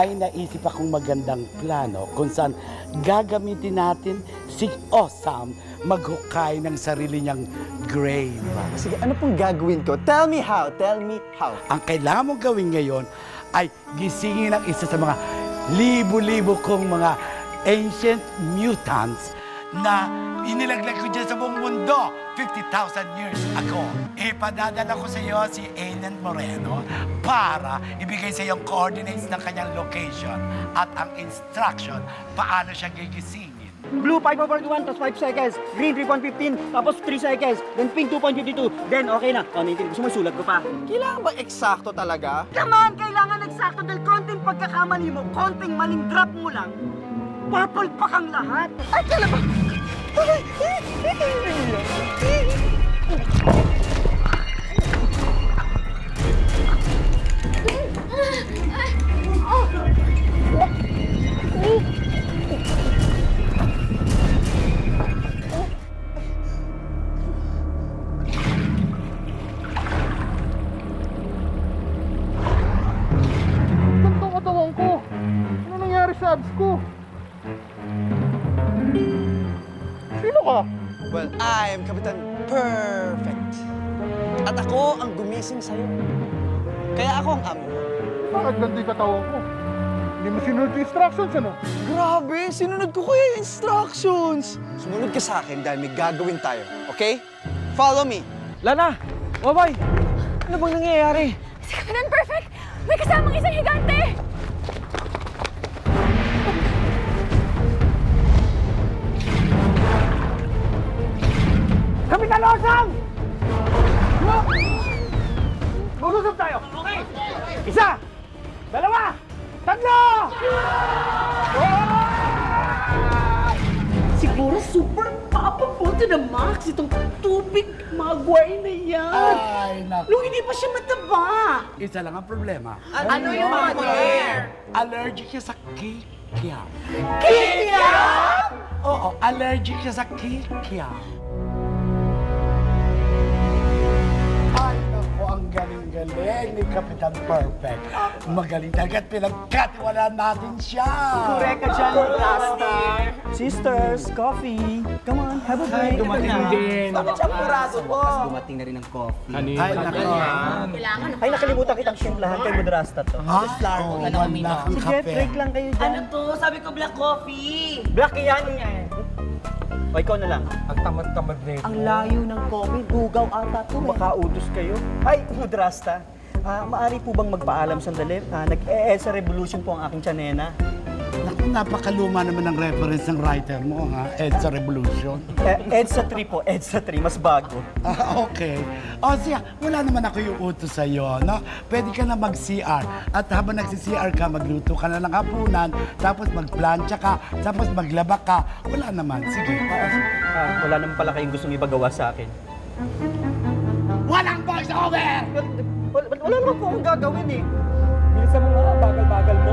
May naisip akong magandang plano kung saan gagamitin natin si Osam maghukay ng sarili niyang grave. Sige, ano pong gagawin ko? Tell me how. Tell me how. Ang kailangan mong gawin ngayon ay gisingin ang isa sa mga libo-libo kong mga ancient mutants na inilaglag ko dyan sa buong mundo 50,000 years ago. Ipadadala ko sa iyo si Aiden Moreno para ibigay sa iyo ang coordinates ng kanyang location at ang instruction paano siya gigisingin. Blue 5/41 plus 5 seconds. Green 3.15 tapos 3 seconds. Then pink 2.52. Then okay na. O, naiintindihan. Gusto mo sulat ko pa. Kailangan ba eksakto talaga? Come on! Kailangan eksakto dahil konting pagkakamali mo, konting maling drop mo lang, papalpak ang lahat. Ay, kala ba? Gantong katawan ko. Ano nangyari sa abs ko? Sino ka? Well, I am Kapitan Perfect. At ako ang gumising sa'yo. Kaya ako ang amo. Bakit ganito yung katawan ko? Hindi mo sinunod yung instructions, ano? Grabe, sinunod ko kaya yung instructions. Sumunod ka sa akin dahil may gagawin tayo, okay? Follow me. Lana! Wabay! Ano bang nangyayari? Si Kapitan Perfect! May kasamang isang higante! Kapitan Osam! Mag-usap tayo! Okay! Isa! Dalawa! Tatlo! Siguro super powerful to the max itong tubig magway na yan. Ay, naku. Nung hindi pa siya mataba. Isa lang ang problema. Ano yung mother? Allergic siya sa kikiam. Kikiam! Oo, allergic siya sa kikiam. Ay, naku, ang galing-galing ni Kapitan Perfect. Magaling talaga at pinagkatiwalaan natin siya. Correct ka dyan, Rasta. Sisters, coffee. Come on, have a break. Dumating din. Bakit siya purado po? Dumating na rin ang coffee. Ay, naku. Ay, nakalimutan kitang simplahan kay Mudrasta to. Ha? Oo, wala kang Sige, kape. break lang kayo dyan. Ano to? Sabi ko black coffee. Black yan. O, ikaw na lang. Ang tamad-tamad na ito. Ang layo ng coffee. Dugaw ata to. Makautos kayo. Ay, Mudrasta. Maari po bang magpaalam sandali? Nag-EDSA Revolution po ang aking tsanena. Naku, napakaluma naman ang reference ng writer mo, ha? EDSA Revolution. EDSA 3 po, EDSA 3. Mas bago. Okay. O siya, wala naman ako yung utos sa'yo, no? Pwede ka na mag-CR. At habang nagsi-CR ka, magluto ka na ng hapunan, tapos magplancha ka, tapos maglaba ka. Wala naman. Sige. Wala naman pala kayong gustong ipagawa sa akin. Walang voice over! Wala naman po akong gagawin eh. Bilisan mo nga, bagal-bagal mo.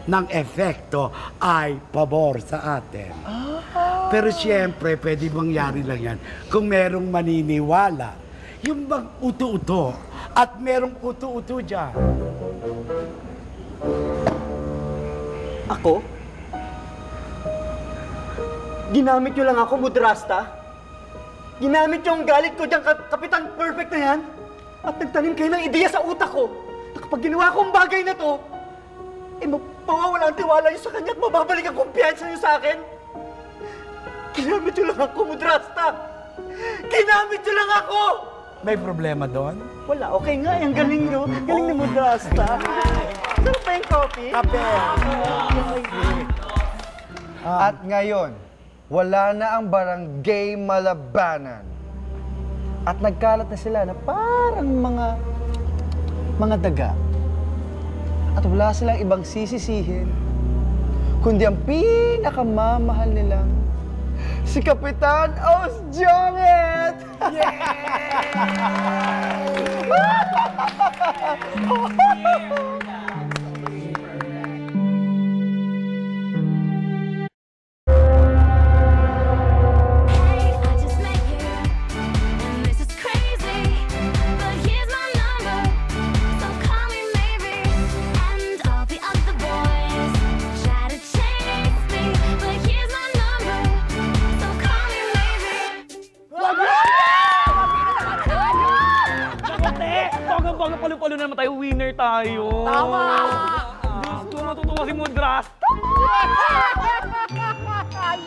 Ng efekto ay pabor sa atin. Pero siyempre, pwede mangyari lang yan kung merong maniniwala. Yung bang uto-uto at merong uto-uto dyan. Ako? Ginamit nyo lang ako, Mudrasta? Ginamit nyo ang galit ko dyan, Kapitan Perfect na yan? At nagtanim kayo ng ideya sa utak ko na kapag ginawa ko ang bagay na to, mawawala ang tiwala nyo sa kanya at mababalik ang kumpiyansa nyo sa akin? Ginamit nyo lang ako, Mudrasta! Ginamit nyo lang ako! May problema doon? Wala, okay nga, ang galing nyo. Galing ni Mudrasta. Saan pa yung coffee? Kape! At ngayon, wala na ang barangay Malabanan. At nagkalat na sila na parang mga daga. At wala silang ibang sisisihin, kundi ang pinakamamahal nilang si Kapitan Osjongit! I just met you, and this is crazy. Habang napalo-palo na naman tayo, winner tayo. Tama! Diyos ko, matutuwa si Mudras.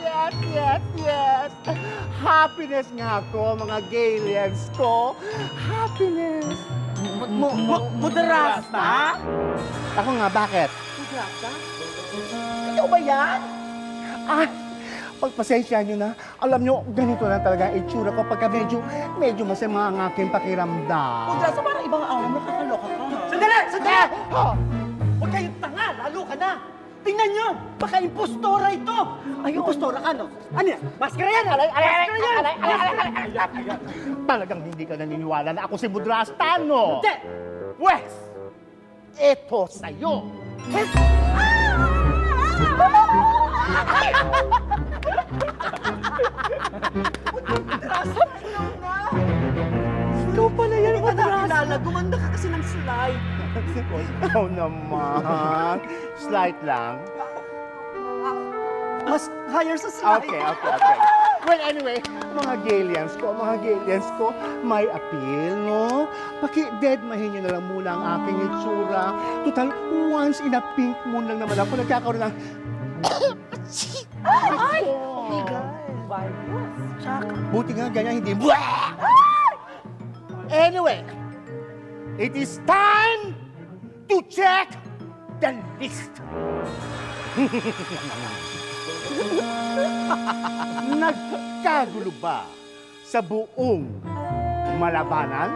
Yes, yes, yes. Happiness nga ako, mga Galians ko. Happiness. Mudrasta? Ako nga, bakit? Mudrasta? Ikaw ba yan? Ah, pagpasensya nyo na. Alam nyo, ganito na talaga ang itsura ko pagka medyo masama ang aking pakiramdam. Mudrasta, parang ibang aura mo, kakaloka ka. Sandali! Sandali! Ha? Huwag kayong tanga! Lalo ka na! Tingnan nyo! Baka impostora ito! Ay, impostora ka, no? Ano yan? Maskara yan! Maskara yan! Talagang hindi ka naniniwala na ako si Mudrastano. Hindi! Wes, eto sa'yo. Ikaw pala yan, Mudrasta! Gumanda ka kasi ng slide. Oh naman. Slight lang. Mas higher sa slide. Okay. Well, anyway, mga Galians ko, may appeal, no? Paki-deadmahin nyo na lang muna ang aking itsura. Total, once in a pink moon lang naman ako nagkakaroon ng... Ay! Buti nga ganyan, hindi... Anyway, it is time to check the list. Nagkagulo ba sa buong malabanan?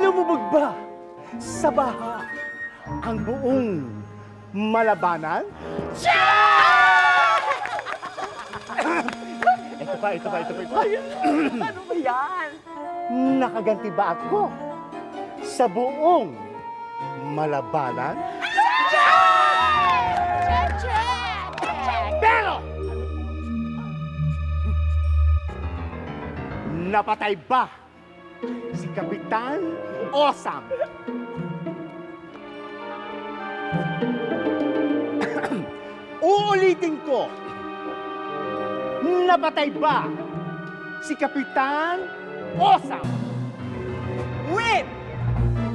Lumubog ba sa baha ang buong malabanan? Ito pa. Ano ba yan? Nakaganti ba ako sa buong malabanan? Pero! Napatay ba si Kapitan Osam? Uulitin ko. Napatay ba si Kapitan Osam? Wait!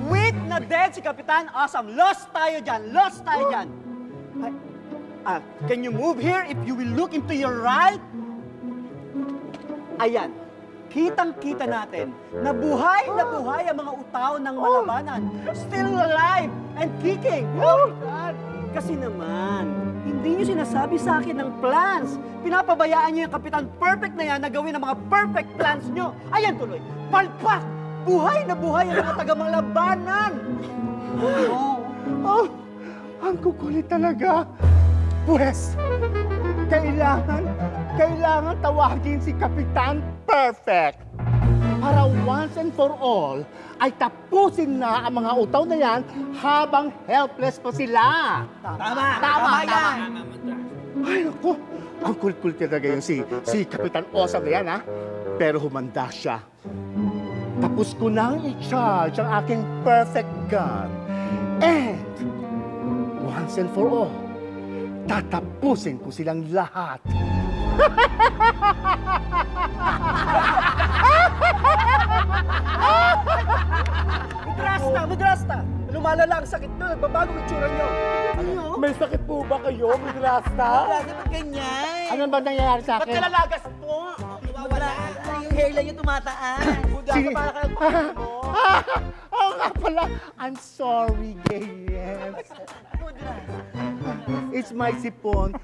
Wait na dead si Kapitan Awesome. Lost tayo dyan. Can you move here if you will look into your right? Ayan. Kitang-kita natin na buhay ang mga utaw ng malabanan. Still alive and kicking. Kasi naman, hindi niyo sinasabi sa akin ng plans. Pinapabayaan niyo yung Kapitan Perfect na yan na gawin ang mga perfect plans niyo. Ayan tuloy, palpak! Buhay na buhay ang mga taga-malabanan! Oh, ang kukulit talaga. Pues, kailangan tawagin si Kapitan Perfect para once and for all ay tapusin na ang mga utaw na yan habang helpless pa sila. Tama yan! Ay, naku, ang kulit-kulit talaga yung si Kapitan Osam na yan, ha? Pero humanda siya. Tapos ko nang i-charge ang aking perfect gun. And, once and for all, tatapusin ko silang lahat. Mudrasta! Lumalala ang sakit nyo, nagbabago ang itsura nyo. May sakit po ba kayo, Mudrasta? Mudrasta, ba't ganyan? Ano ba nangyayari sa akin? Nalalagas po! Mudrasta, yung hairline niyo tumataas. Sige. Oo nga pala. I'm sorry, Gayens. It's my sipon.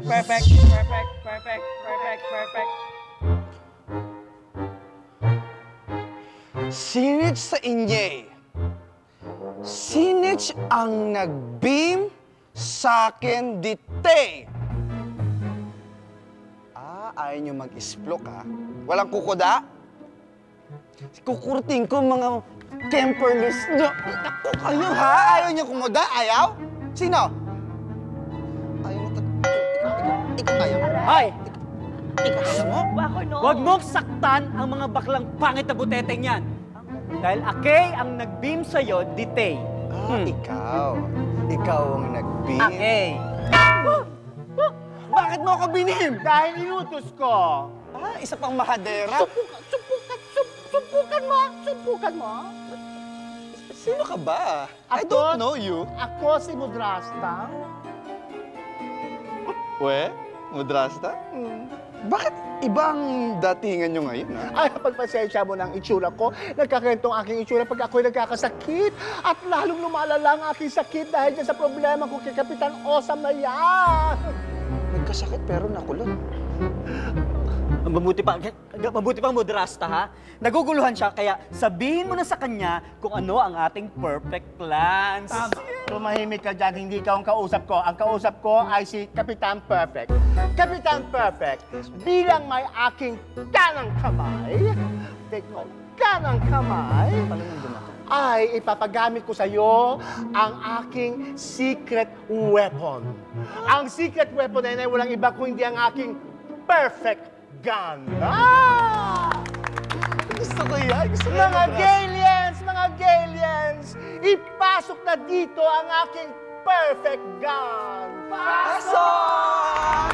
Perfect. Sinich sa inye. Sinich ang nag-beam sa akin dite. Ayaw nyo mag-isplok, ha? Walang kukuda? Kukurting ko mga temperless nyo. Naku kayo, ha? Ayaw nyo kumuda? Ayaw? Sino? Ayaw mo ikaw ayaw. Hoy! Ikaw ayaw mo? Huwag mong saktan ang mga baklang pangit na buteteng yan. Dahil Akay ang nag-beam sa'yo, Ditay. Ikaw. Ikaw ang nag-beam. Okay. Bakit mo ako binim? Dahil inutos ko. Isa pang mahadera. Subukan mo. Sino ka ba? I Ako? don't know you. Ako si Mudrasta. Mudrasta? Bakit ibang datingan nyo ngayon, ha? Ay, pagpasensya mo ng itsura ko. Nagkakentong aking itsura pag ako'y nagkakasakit. At lalong lumalala ang aking sakit dahil dyan sa problema ko kay Kapitan Osam na yan. Nagkasakit pero nakulong. Mabuti pa Mudrasta, ha? Naguguluhan siya, kaya sabihin mo na sa kanya kung ano ang ating perfect plans. Tumahimik ka dyan, hindi ka ang kausap ko. Ang kausap ko ay si Kapitan Perfect. Kapitan Perfect, bilang may aking kanang kamay, take note, kanang kamay, ay ipapagamit ko sa iyo ang aking secret weapon. Ang secret weapon ay walang iba kundi ang aking perfect gun. Gusto ko yan. Mga Galians, ipasok na dito ang aking perfect gun. Pasok!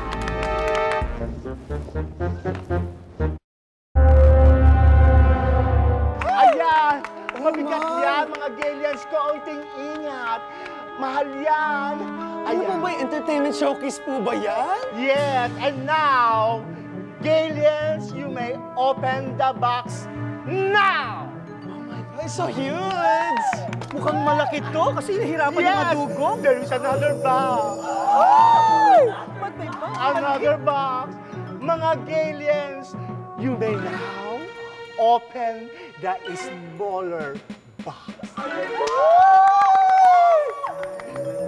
Ayan, mabigat yan, mga Galians, kaunting ingat. Mahal yan. Ano po ba yung entertainment showcase po ba yan? Yes, and now, Galians, you may open the box now. Ay, so huge! Mukhang malaki to kasi nahirapan yung madugong. There is another box. Ba't may ba? Another box. Mga Galians, you may now open the smaller box.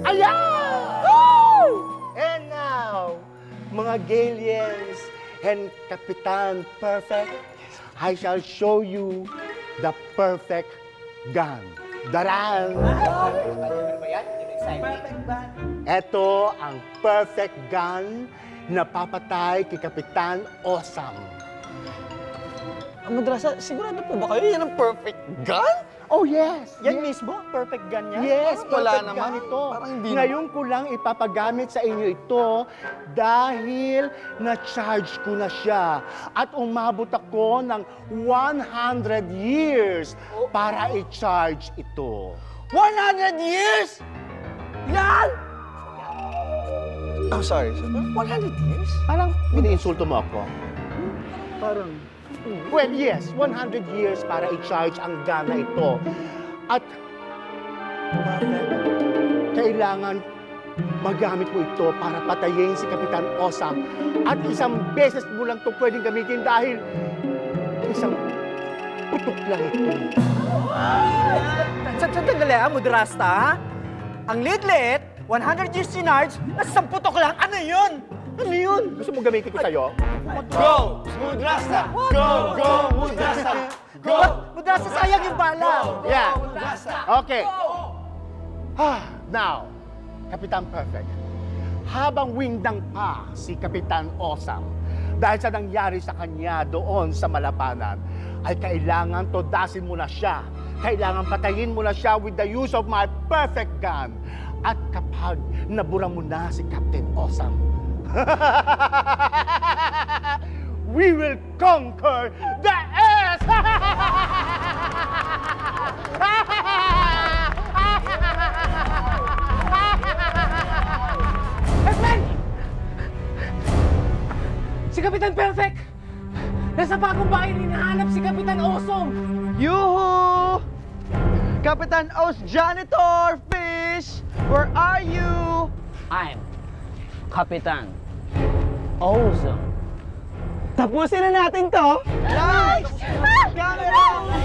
Ayan! And now, mga Galians and Kapitan Perfect, I shall show you the perfect gun. Daran! Ito ang perfect gun na papatay kay Kapitan Osam. Madrasa, sigurado po ba kayo yan ang perfect gun? Oh, yes! Yan mismo, perfect gun yan. Yes, Wala perfect naman. gun ito. Parang hindi Ngayon ko lang ipapagamit sa inyo ito dahil na-charge ko na siya. At umabot ako ng 100 years para i-charge ito. 100 years? Yan! I'm sorry, 100 years? Parang iniinsulto mo ako. Parang, Well, yes, 100 years para i-charge ang gun na ito. At, perfect, kailangan magamit mo ito para patayin si Kapitan Osam. At isang beses mo lang ito pwedeng gamitin dahil isang putok lang ito. Sandali Mudrasta, ha? Ang liit-liit, 100 years sinarge, nasa 10 putok lang. Ano yun? Ano yun? Gusto mo gamitin ko sa'yo? Go! Mudrasta! Go! Go! Mudrasta! Go! Mudrasta, sayang yung bala. Yeah. Okay. Now, Kapitan Perfect, habang windang pa si Kapitan Osam dahil sa nangyari sa kanya doon sa Malapanan, ay kailangan todasin mo na siya. Kailangan patayin mo na siya with the use of my perfect gun. At kapag nabura mo na si Captain Osam, we will conquer the earth! Husband! Si Kapitan Perfect! Nasa bagong bahay hinahanap si Kapitan Awesome! Yuhu! Kapitan Os Janitor Fish! Where are you? I'm Kapitan Awesome. Tapusin na natin to! Lights! Camera!